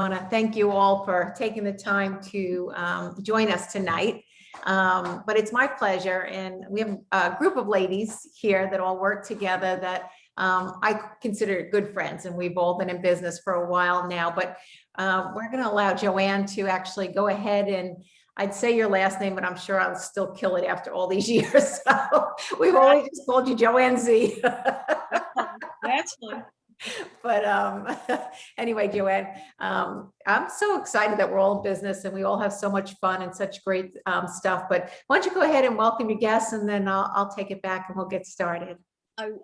want to thank you all for taking the time to join us tonight. But it's my pleasure, and we have a group of ladies here that all work together that I consider good friends, and we've all been in business for a while now. But we're going to allow Joann to actually go ahead and I'd say your last name, but I'm sure I'll still kill it after all these years. So we've always just called you Joann Z. That's fine. But anyway, Joann, I'm so excited that we're all in business and we all have so much fun and such great stuff. But why don't you go ahead and welcome your guests, and then I'll take it back and we'll get started.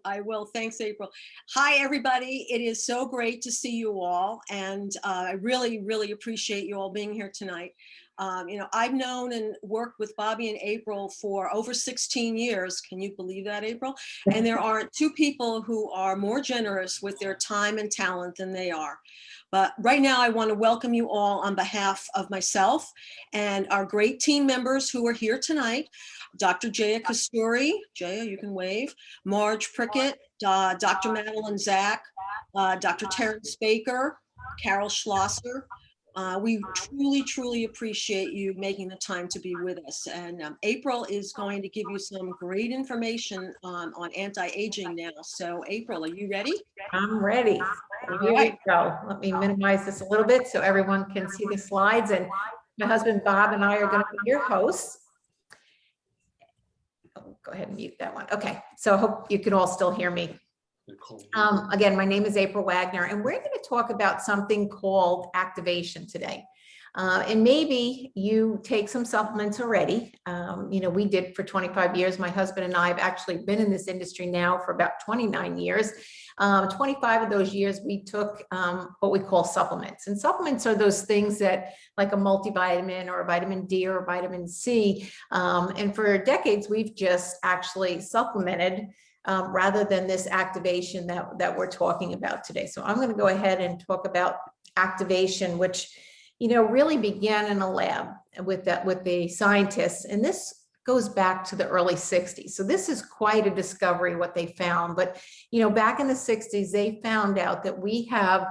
I will. Thanks, April. Hi, everybody. It is so great to see you all. And I really, really appreciate you all being here tonight. You know, I've known and worked with Bobby and April for over 16 years. Can you believe that, April? And there aren't two people who are more generous with their time and talent than they are. But right now, I want to welcome you all on behalf of myself and our great team members who are here tonight. Dr. Jaya Kasturi, Jaya, you can wave, Marge Prickett, Dr. Madeline Zach, Dr. Terrence Baker, Carol Schlosser. We truly, truly appreciate you making the time to be with us. And April is going to give you some great information on anti-aging now. So April, are you ready? I'm ready. Here we go. Let me minimize this a little bit so everyone can see the slides. And my husband, Bob, and I are going to be your hosts. Oh, go ahead and mute that one. Okay. So I hope you can all still hear me. Again, my name is April Wagner, and we're going to talk about something called activation today. And maybe you take some supplements already. You know, we did for 25 years. My husband and I have actually been in this industry now for about 29 years. 25 of those years, we took what we call supplements. And supplements are those things that, like a multivitamin or a vitamin D or a vitamin C. And for decades, we've just actually supplemented rather than this activation that we're talking about today. So I'm going to go ahead and talk about activation, which, you know, really began in a lab with the scientists. And this goes back to the early 60s. So this is quite a discovery, what they found. But, you know, back in the 60s, they found out that we have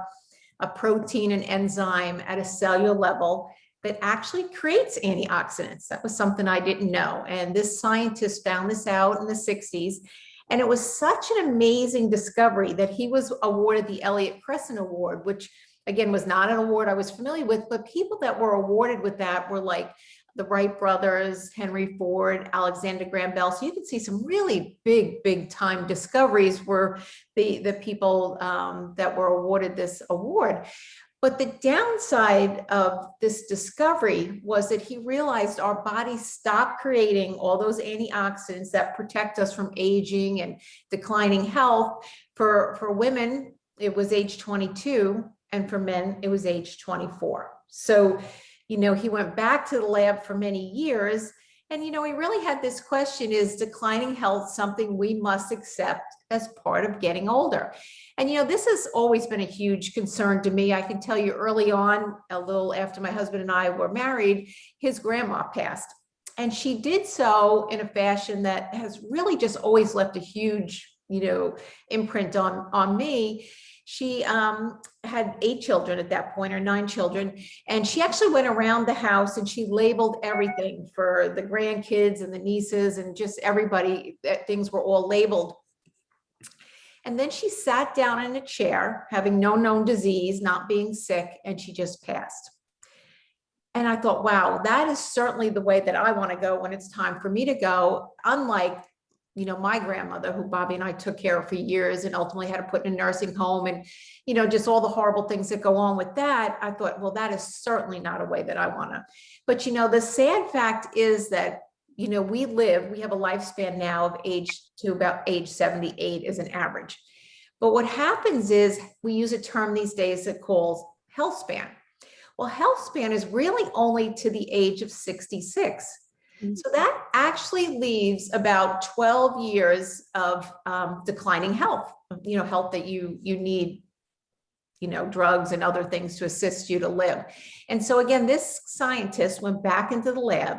a protein and enzyme at a cellular level that actually creates antioxidants. That was something I didn't know. And this scientist found this out in the 60s. And it was such an amazing discovery that he was awarded the Elliott Crescent Award, which again was not an award I was familiar with, but people that were awarded with that were like the Wright brothers, Henry Ford, Alexander Graham Bell. So you can see some really big time discoveries were the people that were awarded this award. But the downside of this discovery was that he realized our bodies stopped creating all those antioxidants that protect us from aging and declining health. For women, it was age 22, and for men, it was age 24. So, you know, he went back to the lab for many years. And, you know, he really had this question: is declining health something we must accept as part of getting older? And, you know, this has always been a huge concern to me. I can tell you early on, a little after my husband and I were married, his grandma passed. And she did so in a fashion that has really just always left a huge, you know, imprint on me. She had 8 children at that point, or 9 children. And she actually went around the house and she labeled everything for the grandkids and the nieces and just everybody, that things were all labeled. And then she sat down in a chair, having no known disease, not being sick, and she just passed. And I thought, wow, that is certainly the way that I want to go when it's time for me to go. Unlike, you know, my grandmother, who Bobby and I took care of for years and ultimately had to put in a nursing home, and, you know, just all the horrible things that go on with that. I thought, well, that is certainly not a way that I want to. But, you know, the sad fact is that, you know, we have a lifespan now of about age 78 as an average. But what happens is we use a term these days that calls health span. Well, health span is really only to the age of 66. So that actually leaves about 12 years of declining health, you know, health that you need, you know, drugs and other things to assist you to live. And so again, this scientist went back into the lab,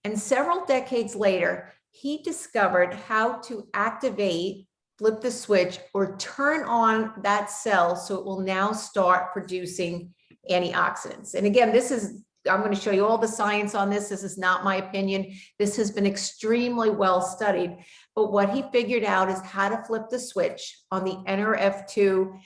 and several decades later, he discovered how to activate, flip the switch, or turn on that cell so it will now start producing antioxidants. And again, I'm going to show you all the science on this. This is not my opinion. This has been extremely well studied. But what he figured out is how to flip the switch on the NRF2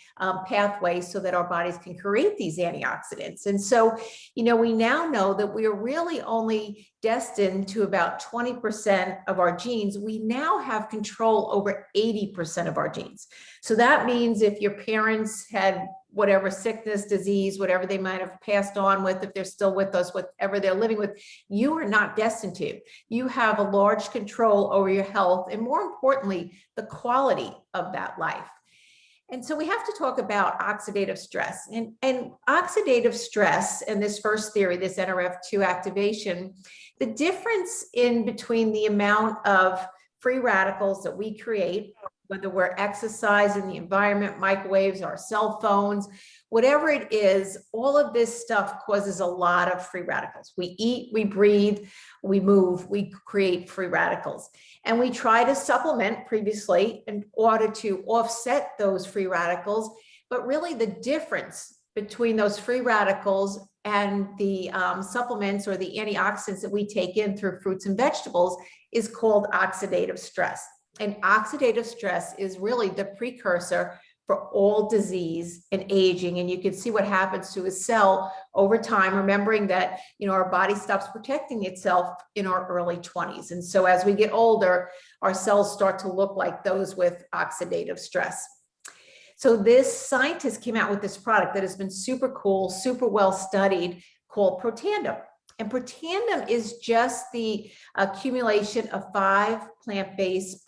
pathway so that our bodies can create these antioxidants. And so, we now know that we are really only destined to about 20% of our genes. We now have control over 80% of our genes. So that means if your parents had whatever sickness, disease, whatever they might have passed on with, if they're still with us, whatever they're living with, you are not destined to. You have a large control over your health and, more importantly, the quality of that life. And so we have to talk about oxidative stress. And oxidative stress, and this first theory, this NRF2 activation, the difference in between the amount of free radicals that we create, whether we're exercising, the environment, microwaves, our cell phones, whatever it is, all of this stuff causes a lot of free radicals. We eat, we breathe, we move, we create free radicals. And we try to supplement previously in order to offset those free radicals. But really the difference between those free radicals and the supplements or the antioxidants that we take in through fruits and vegetables is called oxidative stress. And oxidative stress is really the precursor for all disease and aging. And you can see what happens to a cell over time, remembering that, our body stops protecting itself in our early 20s. And so as we get older, our cells start to look like those with oxidative stress. So this scientist came out with this product that has been super cool, super well studied, called Protandim. And Protandim is just the accumulation of 5 plant-based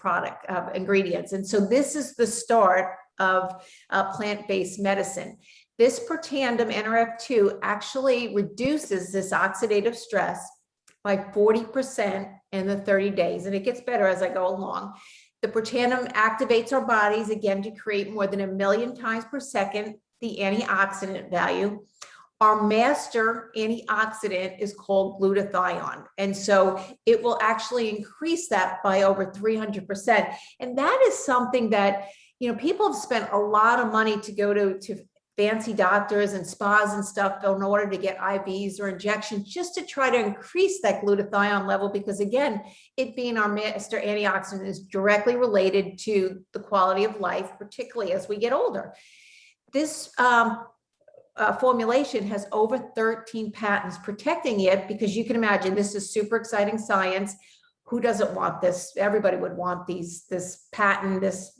ingredients. And so this is the start of plant-based medicine. This Protandim NRF2 actually reduces this oxidative stress by 40% in the 30 days. And it gets better as I go along. The Protandim activates our bodies, again, to create more than 1 million times per second the antioxidant value. Our master antioxidant is called glutathione. And so it will actually increase that by over 300%. And that is something that, people have spent a lot of money to go to fancy doctors and spas and stuff in order to get IVs or injections just to try to increase that glutathione level, because again, it being our master antioxidant is directly related to the quality of life, particularly as we get older. This formulation has over 13 patents protecting it, because you can imagine this is super exciting science. Who doesn't want this? Everybody would want this patent, this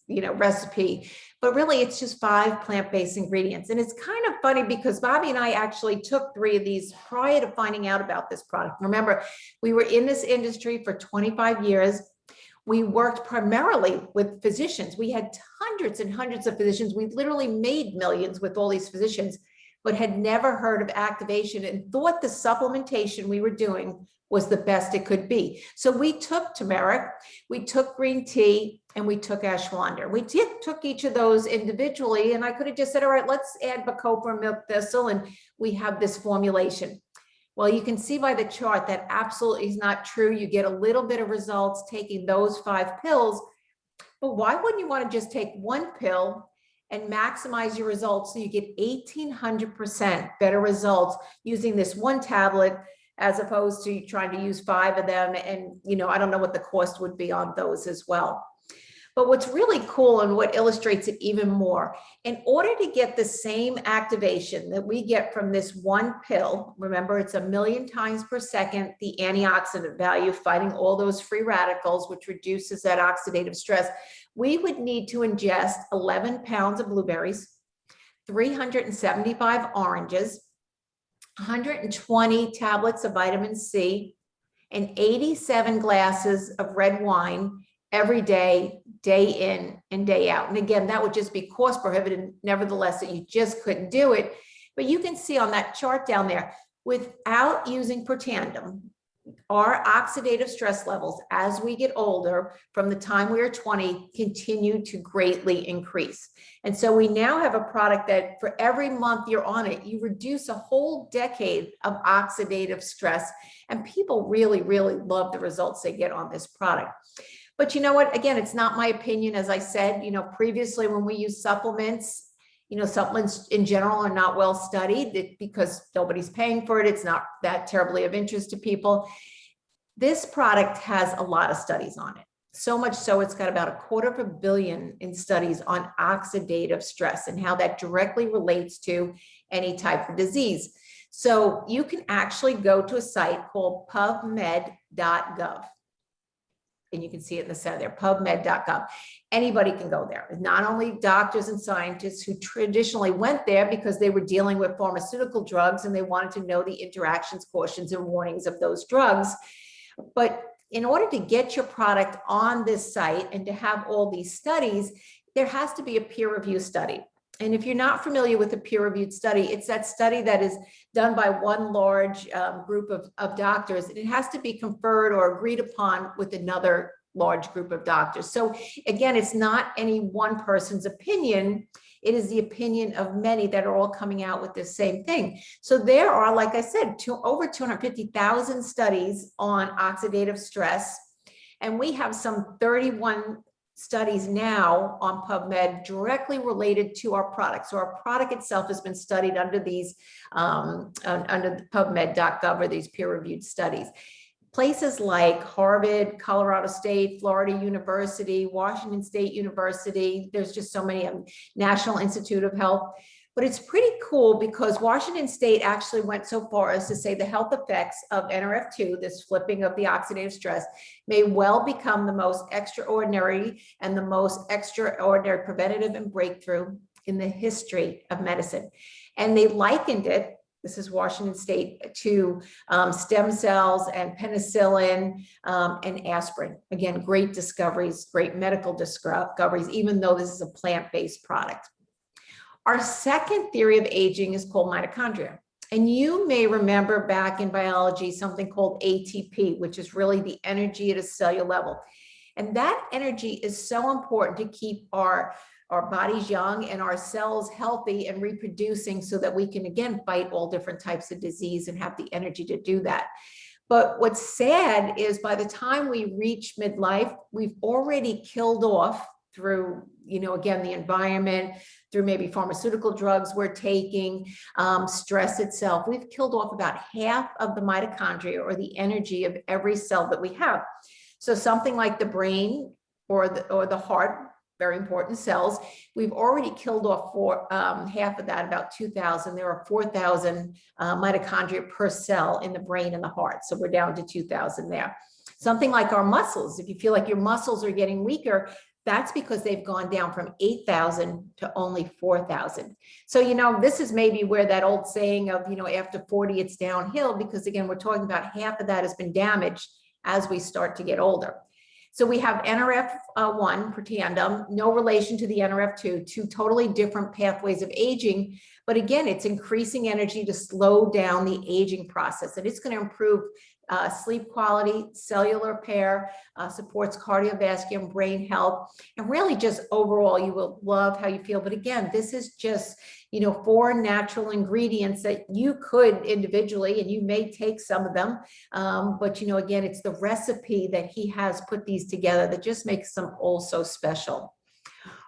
recipe. But really, it's just 5 plant-based ingredients. And it's kind of funny because Bobby and I actually took 3 of these prior to finding out about this product. Remember, we were in this industry for 25 years. We worked primarily with physicians. We had hundreds and hundreds of physicians. We literally made millions with all these physicians, but had never heard of activation and thought the supplementation we were doing was the best it could be. So we took turmeric, we took green tea, and we took ashwagandha. We took each of those individually, and I could have just said, all right, let's add bacopa, milk thistle, and we have this formulation. Well, you can see by the chart that absolutely is not true. You get a little bit of results taking those 5 pills, but why wouldn't you want to just take 1 pill and maximize your results so you get 1,800% better results using this 1 tablet as opposed to trying to use 5 of them? And, I don't know what the cost would be on those as well. But what's really cool and what illustrates it even more, in order to get the same activation that we get from this 1 pill, remember it's 1 million times per second, the antioxidant value fighting all those free radicals, which reduces that oxidative stress, we would need to ingest 11 pounds of blueberries, 375 oranges, 120 tablets of vitamin C, and 87 glasses of red wine every day, day in and day out. And again, that would just be cost prohibitive, nevertheless, that you just couldn't do it. But you can see on that chart down there, without using Protandim, our oxidative stress levels as we get older from the time we are 20 continue to greatly increase. And so we now have a product that for every month you're on it, you reduce a whole decade of oxidative stress. And people really, really love the results they get on this product. But you know what? Again, it's not my opinion. As I said, previously when we use supplements, supplements in general are not well studied because nobody's paying for it. It's not that terribly of interest to people. This product has a lot of studies on it. So much so it's got about 250 million in studies on oxidative stress and how that directly relates to any type of disease. So you can actually go to a site called pubmed.gov. And you can see it in the center there, pubmed.gov. Anybody can go there. Not only doctors and scientists who traditionally went there because they were dealing with pharmaceutical drugs and they wanted to know the interactions, cautions, and warnings of those drugs. But in order to get your product on this site and to have all these studies, there has to be a peer review study. And if you're not familiar with a peer-reviewed study, it's that study that is done by one large group of doctors. And it has to be conferred or agreed upon with another large group of doctors. So again, it's not any one person's opinion. It is the opinion of many that are all coming out with the same thing. So there are, like I said, over 250,000 studies on oxidative stress. And we have some 31 studies now on PubMed directly related to our product. So our product itself has been studied under these, under the PubMed.gov or these peer-reviewed studies. Places like Harvard, Colorado State, Florida University, Washington State University, there's just so many, National Institute of Health. But it's pretty cool because Washington State actually went so far as to say the health effects of NRF2, this flipping of the oxidative stress, may well become the most extraordinary and the most extraordinary preventative and breakthrough in the history of medicine. And they likened it, this is Washington State, to stem cells and penicillin and aspirin. Again, great discoveries, great medical discoveries, even though this is a plant-based product. Our second theory of aging is called mitochondria. And you may remember back in biology something called ATP, which is really the energy at a cellular level. And that energy is so important to keep our bodies young and our cells healthy and reproducing so that we can, again, fight all different types of disease and have the energy to do that. But what's sad is by the time we reach midlife, we've already killed off through, again, the environment, through maybe pharmaceutical drugs we're taking, stress itself. We've killed off about half of the mitochondria or the energy of every cell that we have. So something like the brain or the heart, very important cells, we've already killed off half of that, about 2,000. There are 4,000 mitochondria per cell in the brain and the heart. So we're down to 2,000 there. Something like our muscles, if you feel like your muscles are getting weaker, that's because they've gone down from 8,000 to only 4,000. So, this is maybe where that old saying of, after 40, it's downhill, because again, we're talking about half of that has been damaged as we start to get older. So we have NRF1, Protandim, no relation to the NRF2, two totally different pathways of aging. But again, it's increasing energy to slow down the aging process. And it's going to improve sleep quality, cellular repair, supports cardiovascular and brain health. And really just overall, you will love how you feel. But again, this is just, 4 natural ingredients that you could individually, and you may take some of them. But, again, it's the recipe that he has put these together that just makes them all so special.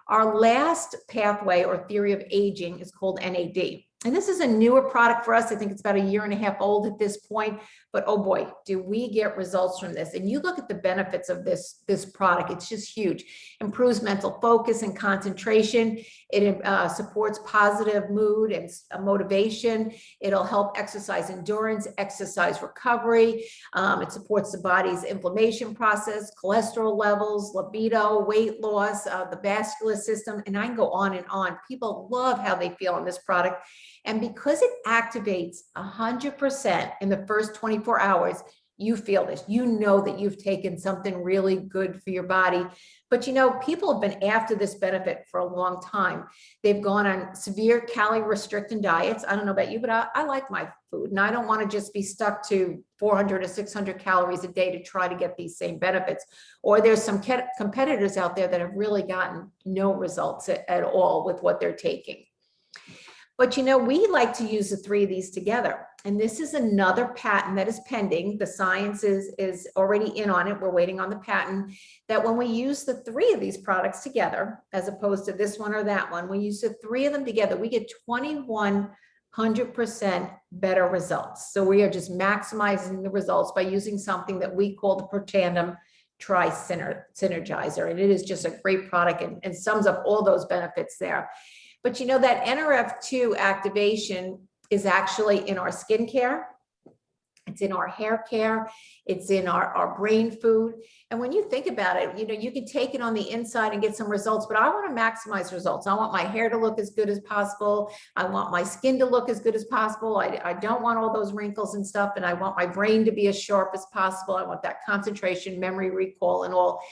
Our last pathway or theory of aging is called NAD. And this is a newer product for us. I think it's about 1.5 years old at this point, but oh boy, do we get results from this. And you look at the benefits of this product, it's just huge. Improves mental focus and concentration. It supports positive mood and motivation. It'll help exercise endurance, exercise recovery. It supports the body's inflammation process, cholesterol levels, libido, weight loss, the vascular system, and I can go on and on. People love how they feel on this product. And because it activates 100% in the first 24 hours, you feel this. You know that you've taken something really good for your body. But people have been after this benefit for a long time. They've gone on severe calorie restricting diets. I don't know about you, but I like my food. And I don't want to just be stuck to 400 or 600 calories a day to try to get these same benefits. Or there's some competitors out there that have really gotten no results at all with what they're taking. But you know, we like to use the three of these together. And this is another patent that is pending. The science is already in on it. We're waiting on the patent that when we use the three of these products together, as opposed to this one or that one, we use the three of them together, we get 2,100% better results. So we are just maximizing the results by using something that we call the Protandim Synergizer. And it is just a great product and sums up all those benefits there. But you know, that NRF2 activation is actually in our skincare, it's in our hair care, it's in our brain food. And when you think about it, you know, you can take it on the inside and get some results, but I want to maximize results. I want my hair to look as good as possible. I want my skin to look as good as possible. I don't want all those wrinkles and stuff. And I want my brain to be as sharp as possible. I want that concentration, memory recall, and all.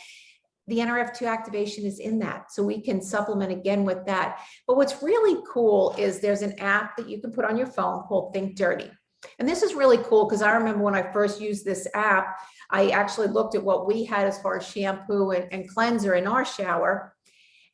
The NRF2 activation is in that. So we can supplement again with that. But what's really cool is there's an app that you can put on your phone called Think Dirty. And this is really cool because I remember when I first used this app, I actually looked at what we had as far as shampoo and cleanser in our shower.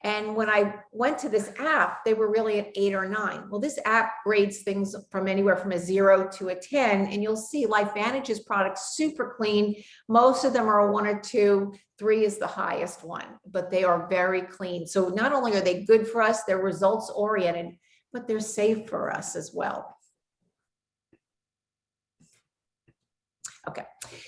And when I went to this app, they were really at 8 or 9. Well, this app grades things from anywhere from a 0 to a 10. And you'll see LifeVantage's products super clean. Most of them are a 1 or 2. 3 is the highest one, but they are very clean. So not only are they good for us, they're results oriented, but they're safe for us as well. Okay,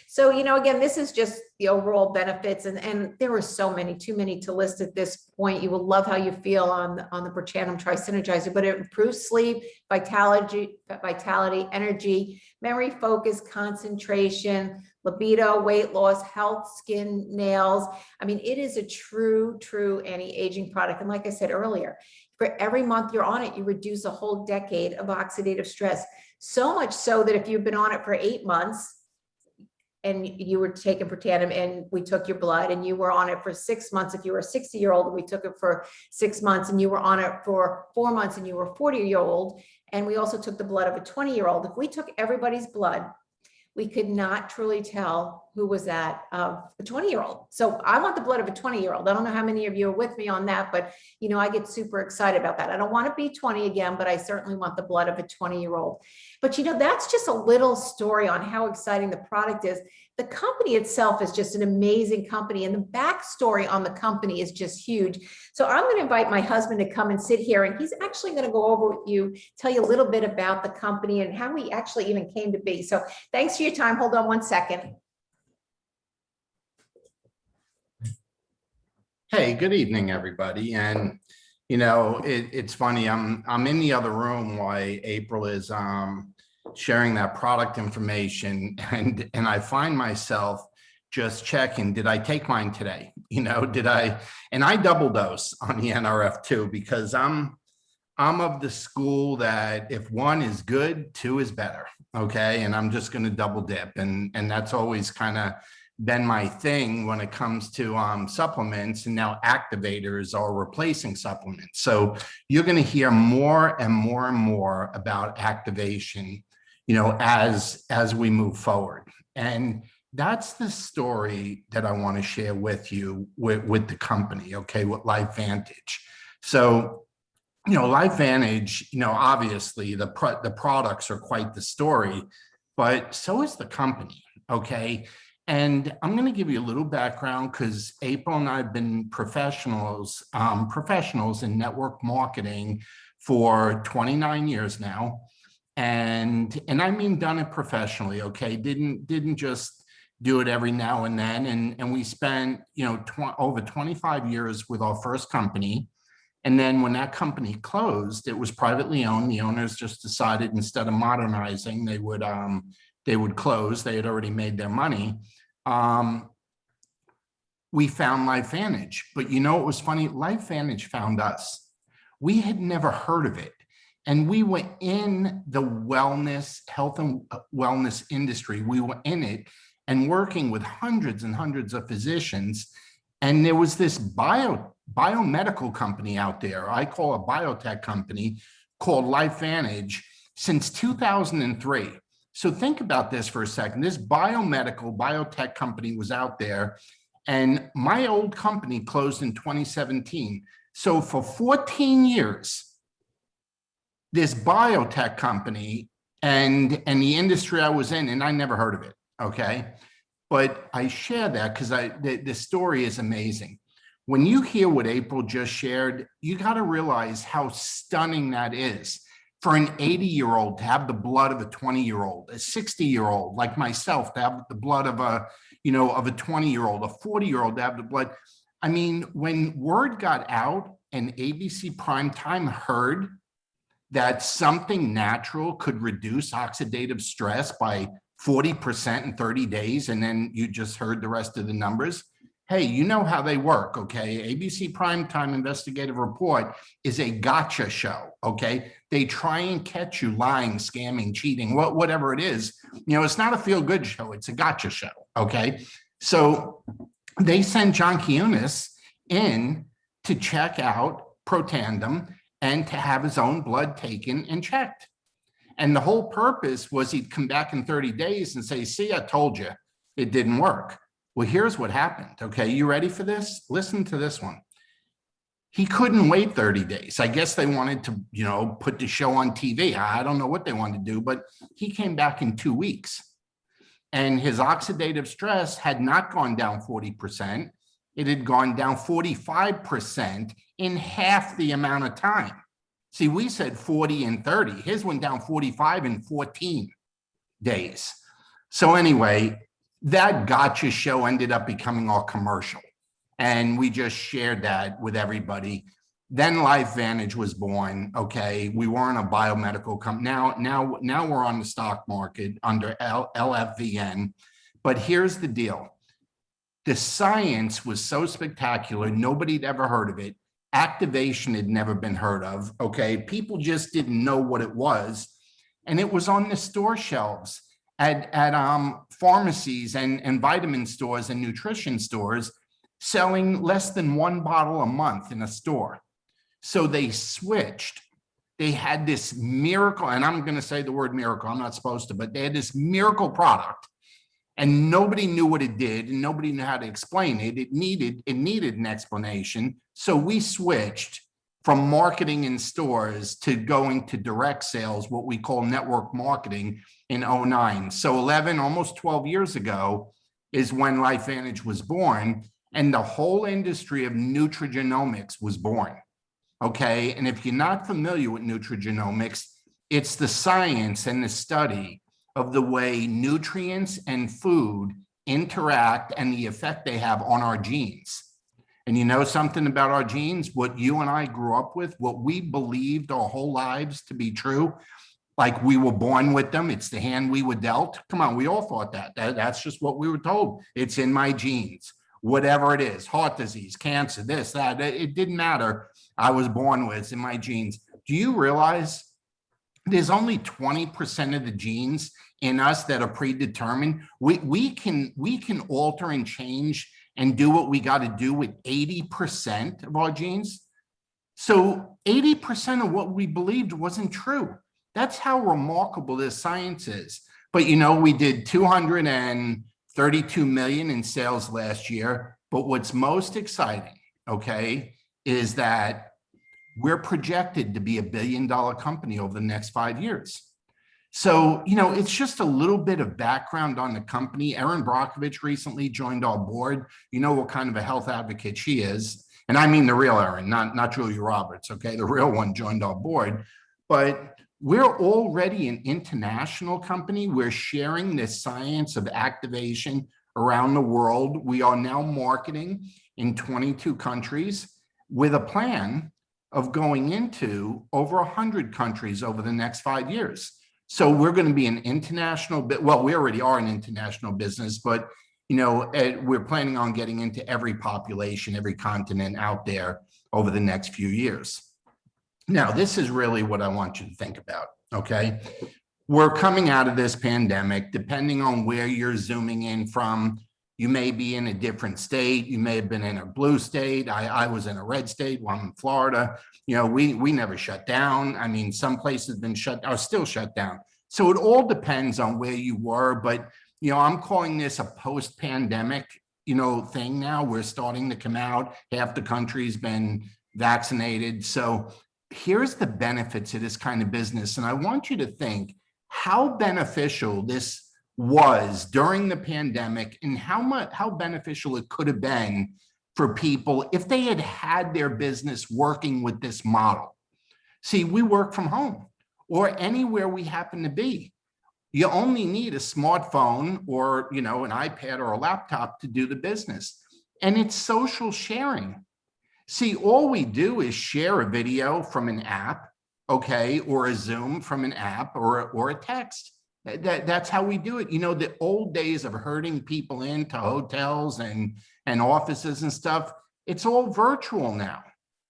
so, you know, again, this is just the overall benefits, and there are so many, too many to list at this point. You will love how you feel on the Protandim Synergizer, but it improves sleep, vitality, energy, memory, focus, concentration, libido, weight loss, health, skin, nails. I mean, it is a true anti-aging product. And like I said earlier, for every month you're on it, you reduce a whole decade of oxidative stress. So much so that if you've been on it for 8 months, and you were taking Protandim and we took your blood, and you were on it for 6 months, if you were a 60-year-old, and we took it for 6 months, and you were on it for 4 months and you were a 40-year-old, and we also took the blood of a 20-year-old. If we took everybody's blood, we could not truly tell who was that of a 20-year-old. So I want the blood of a 20-year-old. I don't know how many of you are with me on that, but you know, I get super excited about that. I don't want to be 20 again, but I certainly want the blood of a 20-year-old. But you know, that's just a little story on how exciting the product is. The company itself is just an amazing company, and the backstory on the company is just huge. So I'm going to invite my husband to come and sit here, and he's actually going to go over with you, tell you a little bit about the company and how we actually even came to be. So thanks for your time. Hold on one second. Hey, good evening, everybody. And you know, it's funny. I'm in the other room while April is sharing that product information, and I find myself just checking, did I take mine today? You know, did I? And I double dose on the NRF2 because I'm of the school that if 1 is good, 2 is better. Okay, and I'm just going to double dip, and that's always kind of been my thing when it comes to supplements, and now activators are replacing supplements. So you're going to hear more and more and more about activation, you know, as we move forward. And that's the story that I want to share with you with the company, okay, with LifeVantage. So, you know, LifeVantage, you know, obviously the products are quite the story, but so is the company, okay? And I'm going to give you a little background because April and I have been professionals in network marketing for 29 years now. And I mean, done it professionally, okay? Didn't just do it every now and then. And we spent, you know, over 25 years with our first company. And then when that company closed, it was privately owned. The owners just decided instead of modernizing, they would close. They had already made their money. We found LifeVantage, but you know, it was funny. LifeVantage found us. We had never heard of it. And we were in the wellness, health and wellness industry. We were in it and working with hundreds and hundreds of physicians. And there was this biomedical company out there, I call a biotech company, called LifeVantage since 2003. So think about this for a second. This biotech company was out there, and my old company closed in 2017. So for 14 years, this biotech company and the industry I was in, and I never heard of it, okay? But I share that because the story is amazing. When you hear what April just shared, you got to realize how stunning that is for an 80-year-old to have the blood of a 20-year-old, a 60-year-old like myself to have the blood of a 20-year-old, a 40-year-old to have the blood. I mean, when word got out and ABC Primetime heard that something natural could reduce oxidative stress by 40% in 30 days, and then you just heard the rest of the numbers. Hey, you know how they work, okay? ABC Primetime Investigative Report is a gotcha show, okay? They try and catch you lying, scamming, cheating, whatever it is. It's not a feel-good show, it's a gotcha show, okay? So they send John Kionis in to check out Protandim and to have his own blood taken and checked. And the whole purpose was he'd come back in 30 days and say, see, I told you, it didn't work. Well, here's what happened, okay? You ready for this? Listen to this one. He couldn't wait 30 days. I guess they wanted to, put the show on TV. I don't know what they wanted to do, but he came back in 2 weeks. And his oxidative stress had not gone down 40%. It had gone down 45% in half the amount of time. See, we said 40 and 30. His went down 45 in 14 days. So anyway, that gotcha show ended up becoming our commercial. And we just shared that with everybody. Then LifeVantage was born, okay? We weren't a biomedical company. Now we're on the stock market under LFVN. But here's the deal. The science was so spectacular, nobody'd ever heard of it. Activation had never been heard of, okay? People just didn't know what it was. And it was on the store shelves at pharmacies and vitamin stores and nutrition stores selling less than 1 bottle a month in a store. So they switched. They had this miracle, and I'm going to say the word miracle, I'm not supposed to, but they had this miracle product and nobody knew what it did and nobody knew how to explain it. It needed an explanation. So we switched from marketing in stores to going to direct sales, what we call network marketing, in 2009. So 11, almost 12 years ago is when LifeVantage was born, and the whole industry of nutrigenomics was born, okay? And if you're not familiar with nutrigenomics, it's the science and the study of the way nutrients and food interact and the effect they have on our genes. And you know something about our genes, what you and I grew up with, what we believed our whole lives to be true, like we were born with them, it's the hand we were dealt. Come on, we all thought that. That's just what we were told. It's in my genes, whatever it is, heart disease, cancer, this, that, it didn't matter. I was born with, it's in my genes. Do you realize there's only 20% of the genes in us that are predetermined? We can alter and change and do what we got to do with 80% of our genes. So 80% of what we believed wasn't true. That's how remarkable this science is. But we did 232 million in sales last year. But what's most exciting, okay, is that we're projected to be $1 billion company over the next 5 years. So, it's just a little bit of background on the company. Erin Brockovich recently joined our board. You know what kind of a health advocate she is. And I mean the real Erin, not Julia Roberts, okay? The real one joined our board. But we're already an international company. We're sharing this science of activation around the world. We are now marketing in 22 countries with a plan of going into over 100 countries over the next 5 years. So we're going to be an international, well, we already are an international business, but we're planning on getting into every population, every continent out there over the next few years. Now, this is really what I want you to think about, okay? We're coming out of this pandemic, depending on where you're zooming in from. You may be in a different state. You may have been in a blue state. I was in a red state. Well, I'm in Florida. We never shut down. I mean, some places have been are still shut down. So it all depends on where you were. But, I'm calling this a post-pandemic, thing now. We're starting to come out. Half the country's been vaccinated. So here's the benefits of this kind of business. And I want you to think how beneficial this was during the pandemic and how beneficial it could have been for people if they had had their business working with this model. See, we work from home or anywhere we happen to be. You only need a smartphone or, an iPad or a laptop to do the business. And it's social sharing. See, all we do is share a video from an app, okay, or a Zoom from an app or a text. That's how we do it. The old days of herding people into hotels and offices and stuff, it's all virtual now.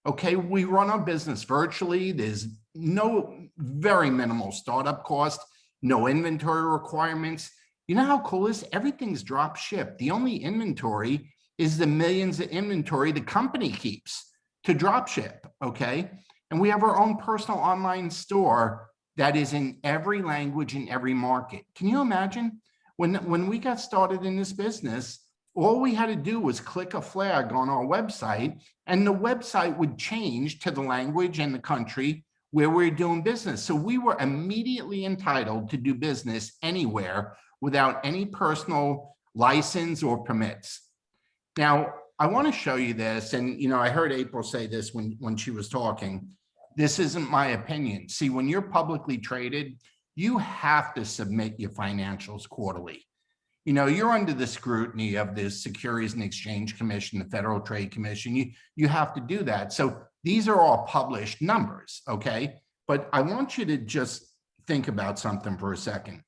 Okay, we run our business virtually. There's very minimal startup cost, no inventory requirements. You know how cool it is? Everything's drop shipped. The only inventory is the millions of inventory the company keeps to drop ship, okay? And we have our own personal online store that is in every language in every market. Can you imagine? When we got started in this business, all we had to do was click a flag on our website and the website would change to the language and the country where we're doing business. So we were immediately entitled to do business anywhere without any personal license or permits. Now, I want to show you this, and I heard April say this when she was talking. This isn't my opinion. See, when you're publicly traded, you have to submit your financials quarterly. You're under the scrutiny of the Securities and Exchange Commission, the Federal Trade Commission. You have to do that. So these are all published numbers, okay? But I want you to just think about something for a second.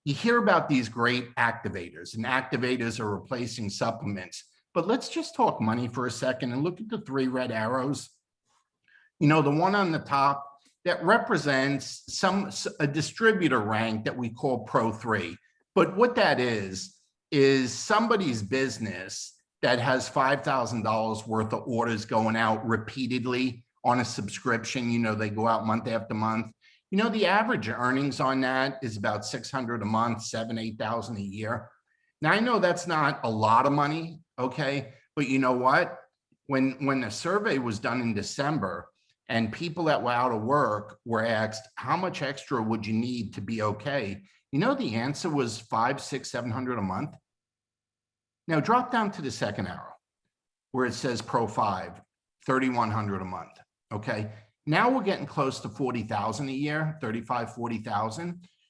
You hear about these great activators, and activators are replacing supplements. But let's just talk money for a second and look at the 3 red arrows. The one on the top, that represents a distributor rank that we call Pro 3. But what that is somebody's business that has $5,000 worth of orders going out repeatedly on a subscription. They go out month after month. The average earnings on that is about $600 a month, $7,000, $8,000 a year. Now, I know that's not a lot of money, okay? But you know what? When the survey was done in December and people that were out of work were asked, how much extra would you need to be okay? The answer was $500, $600, $700 a month. Now drop down to the second arrow where it says Pro 5, $3,100 a month, okay? Now we're getting close to $40,000 a year, $35,000,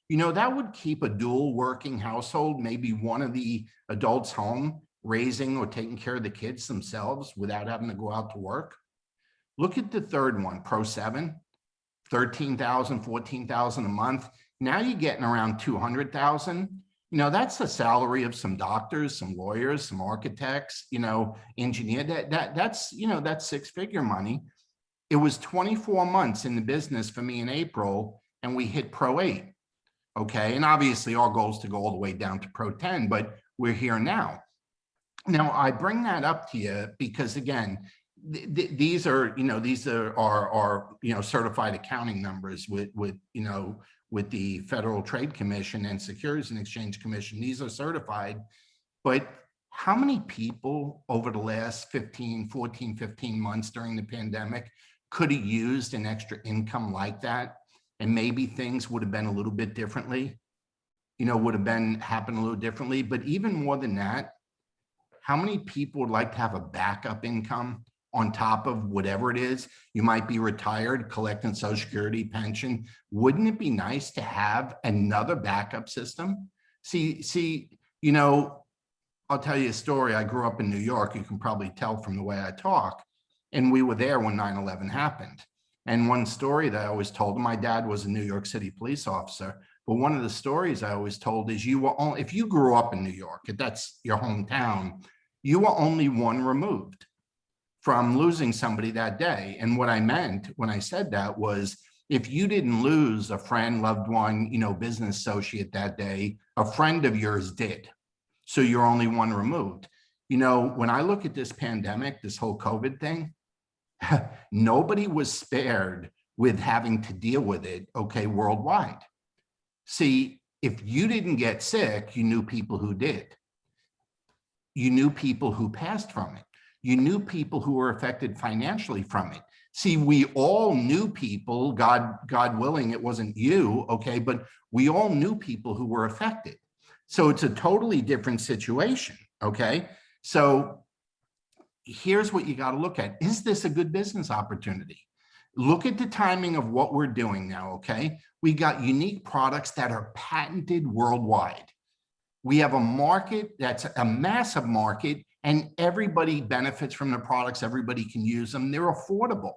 $40,000. That would keep a dual working household, maybe one of the adults home, raising or taking care of the kids themselves without having to go out to work. Look at the third one, Pro 7, $13,000, $14,000 a month. Now you're getting around $200,000. That's the salary of some doctors, some lawyers, some architects, engineer. That's 6-figure money. It was 24 months in the business for me in April, and we hit Pro 8. Okay. And obviously our goal is to go all the way down to Pro 10, but we're here now. Now I bring that up to you because again, these are certified accounting numbers with the Federal Trade Commission and Securities and Exchange Commission. These are certified, but how many people over the last 15 months during the pandemic could have used an extra income like that? And maybe things would have been a little bit differently, would have happened a little differently. But even more than that, how many people would like to have a backup income on top of whatever it is? You might be retired, collecting Social Security, pension. Wouldn't it be nice to have another backup system? See, I'll tell you a story. I grew up in New York. You can probably tell from the way I talk. And we were there when 9/11 happened. And one story that I always told, my dad was a New York City police officer, but one of the stories I always told is if you grew up in New York, if that's your hometown, you were only one removed from losing somebody that day. And what I meant when I said that was, if you didn't lose a friend, loved one, business associate that day, a friend of yours did. So you're only one removed. When I look at this pandemic, this whole COVID thing, nobody was spared with having to deal with it, okay, worldwide. See, if you didn't get sick, you knew people who did. You knew people who passed from it. You knew people who were affected financially from it. See, we all knew people, God willing, it wasn't you, okay, but we all knew people who were affected. So it's a totally different situation, okay? So here's what you got to look at. Is this a good business opportunity? Look at the timing of what we're doing now, okay? We got unique products that are patented worldwide. We have a market that's a massive market, and everybody benefits from the products. Everybody can use them. They're affordable.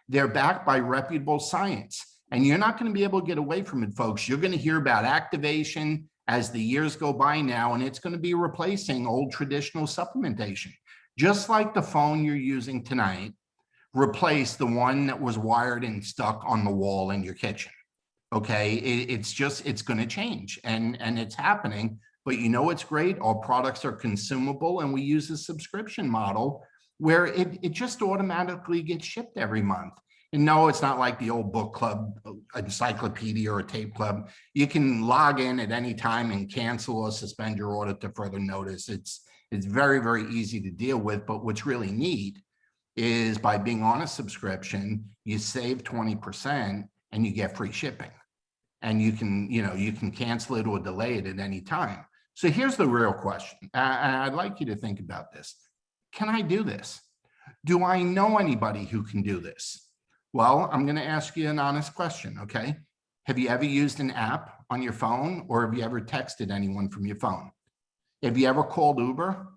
They're backed by reputable science. And you're not going to be able to get away from it, folks. You're going to hear about activation as the years go by now, and it's going to be replacing old traditional supplementation. Just like the phone you're using tonight replaced the one that was wired and stuck on the wall in your kitchen. Okay, it's going to change, and it's happening. But you know what's great? Our products are consumable, and we use a subscription model where it just automatically gets shipped every month. And no, it's not like the old book club, encyclopedia, or a tape club. You can log in at any time and cancel or suspend your order to further notice. It's very, very easy to deal with. But what's really neat is by being on a subscription, you save 20% and you get free shipping. And you can cancel it or delay it at any time. So here's the real question. I'd like you to think about this. Can I do this? Do I know anybody who can do this? Well, I'm going to ask you an honest question, okay? Have you ever used an app on your phone, or have you ever texted anyone from your phone? Have you ever called Uber,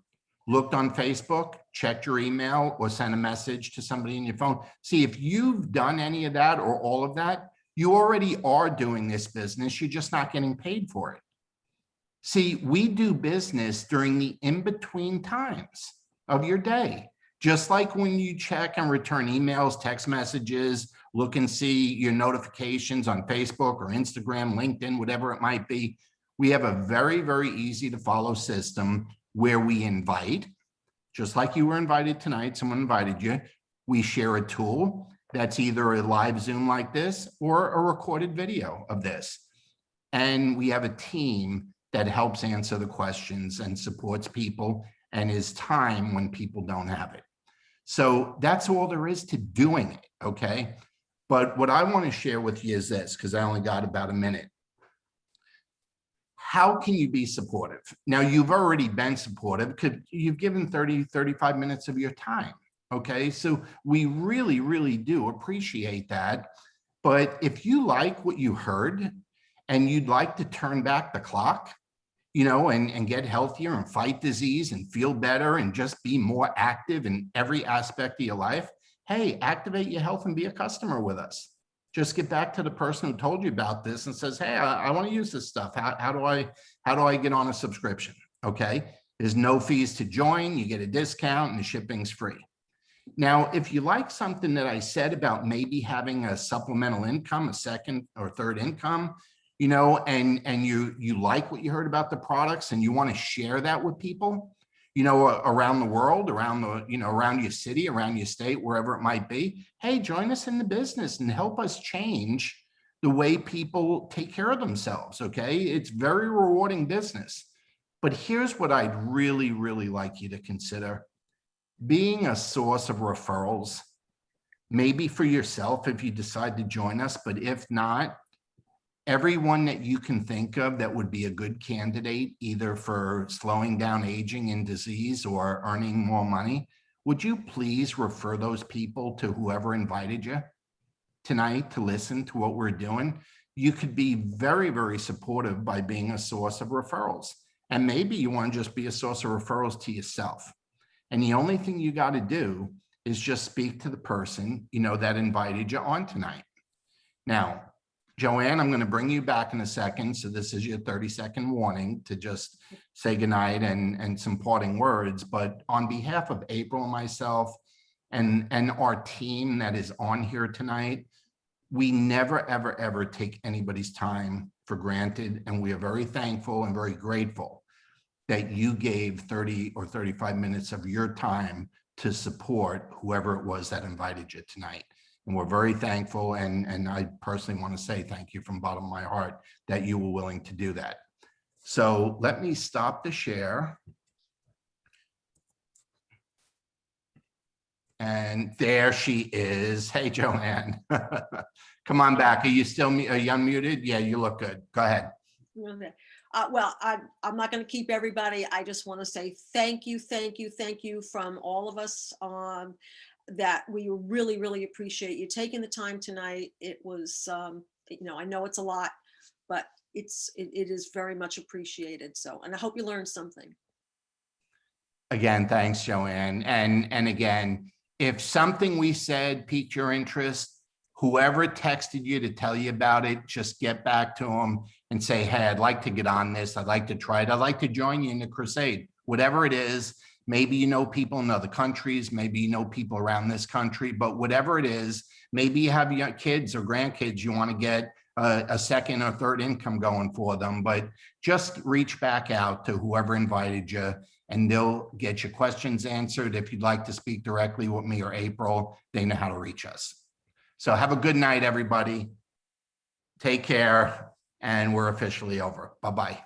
looked on Facebook, checked your email, or sent a message to somebody in your phone? See, if you've done any of that or all of that, you already are doing this business. You're just not getting paid for it. See, we do business during the in-between times of your day. Just like when you check and return emails, text messages, look and see your notifications on Facebook or Instagram, LinkedIn, whatever it might be. We have a very, very easy to follow system where we invite, just like you were invited tonight, someone invited you. We share a tool that's either a live Zoom like this or a recorded video of this. And we have a team that helps answer the questions and supports people and is time when people don't have it. So that's all there is to doing it, okay? But what I want to share with you is this, because I only got about a minute. How can you be supportive? Now, you've already been supportive because you've given 30, 35 minutes of your time, okay? So we really, really do appreciate that. But if you like what you heard and you'd like to turn back the clock, and get healthier and fight disease and feel better and just be more active in every aspect of your life, hey, activate your health and be a customer with us. Just get back to the person who told you about this and says, hey, I want to use this stuff. How do I get on a subscription? Okay. There's no fees to join. You get a discount and the shipping's free. Now, if you like something that I said about maybe having a supplemental income, a second or third income, and you like what you heard about the products and you want to share that with people, around the world, around your city, around your state, wherever it might be, hey, join us in the business and help us change the way people take care of themselves, okay? It's very rewarding business. But here's what I'd really, really like you to consider. Being a source of referrals, maybe for yourself if you decide to join us, but if not, everyone that you can think of that would be a good candidate, either for slowing down aging and disease or earning more money, would you please refer those people to whoever invited you tonight to listen to what we're doing? You could be very, very supportive by being a source of referrals. And maybe you want to just be a source of referrals to yourself. And the only thing you got to do is just speak to the person, that invited you on tonight. Now, Joann, I'm going to bring you back in a second. So this is your 30-second warning to just say goodnight and some parting words. But on behalf of April and myself and our team that is on here tonight, we never, ever, ever take anybody's time for granted. And we are very thankful and very grateful that you gave 30 or 35 minutes of your time to support whoever it was that invited you tonight. And we're very thankful, and I personally want to say thank you from the bottom of my heart that you were willing to do that. So let me stop the share. And there she is. Hey, Joann. Come on back. Are you unmuted? Yeah, you look good. Go ahead. Okay. Well, I'm not going to keep everybody. I just want to say thank you from all of us. That we really, really appreciate you taking the time tonight. It was, I know it's a lot, but it is very much appreciated. So, and I hope you learned something. Again, thanks, Joann. And again, if something we said piqued your interest, whoever texted you to tell you about it, just get back to them and say, hey, I'd like to get on this. I'd like to try it. I'd like to join you in the crusade, whatever it is. Maybe you know people in other countries, maybe you know people around this country, but whatever it is, maybe you have young kids or grandkids, you want to get a second or third income going for them, but just reach back out to whoever invited you and they'll get your questions answered. If you'd like to speak directly with me or April, they know how to reach us. So have a good night, everybody. Take care, and we're officially over. Bye-bye.